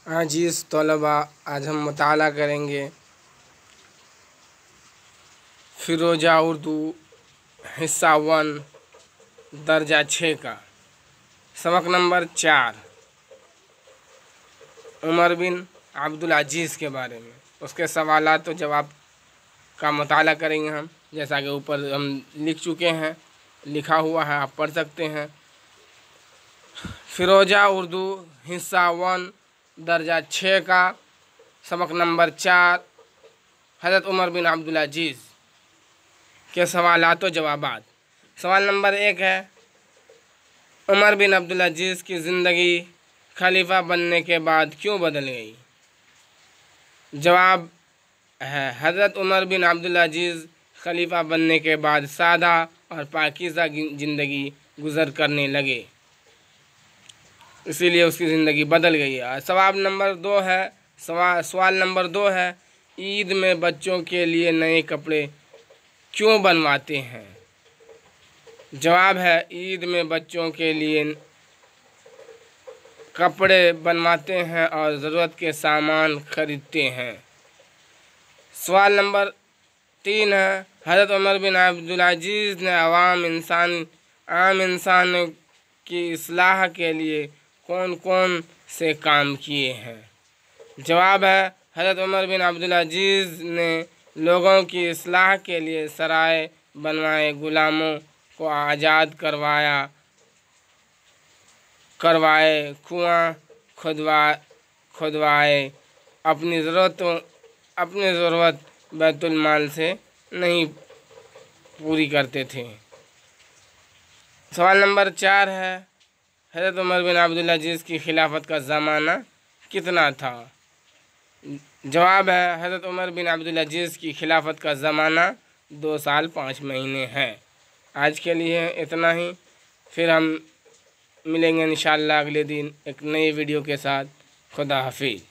अजीज़ तलबा, आज हम मुताला करेंगे फ़िरोज़ा उर्दू हिस्सा 1 दर्जा 6 का सबक नंबर 4 उमर बिन अब्दुल अजीज़ के बारे में। उसके सवालात और जवाब का मुताला करेंगे हम, जैसा कि ऊपर हम लिख चुके हैं, लिखा हुआ है, आप पढ़ सकते हैं। फ़िरोज़ा उर्दू हिस्सा 1 दर्जा 6 का सबक नंबर 4 हज़रत उमर बिन अब्दुल अजीज़ के सवालात और जवाबात। सवाल नंबर 1 है, उमर बिन अब्दुल अजीज़ की ज़िंदगी खलीफा बनने के बाद क्यों बदल गई? जवाब है, हज़रत उमर बिन अब्दुल अजीज़ खलीफा बनने के बाद सादा और पाकीज़ा ज़िंदगी गुज़र करने लगे, इसीलिए उसकी ज़िंदगी बदल गई है। सवाल नंबर 2 है, ईद में बच्चों के लिए नए कपड़े क्यों बनवाते हैं? जवाब है, ईद में बच्चों के लिए कपड़े बनवाते हैं और ज़रूरत के सामान खरीदते हैं। सवाल नंबर 3 है, हज़रत उमर बिन अब्दुल अजीज़ ने आम इंसान की इस्लाह के लिए कौन कौन से काम किए हैं? जवाब है, हज़रत उमर बिन अब्दुल अजीज़ ने लोगों की इस्लाह के लिए सराय बनवाए, गुलामों को आज़ाद करवाए, कुआं खुदवाए, अपनी ज़रूरत बैतुल माल से नहीं पूरी करते थे। सवाल नंबर 4 है, हज़रत उमर बिन अब्दुल अजीज़ की खिलाफत का ज़माना कितना था? जवाब है, हज़रत उमर बिन अब्दुल अजीज़ की खिलाफत का ज़माना 2 साल 5 महीने है। आज के लिए इतना ही, फिर हम मिलेंगे इंशाअल्लाह अगले दिन एक नई वीडियो के साथ। खुदा हाफिज़।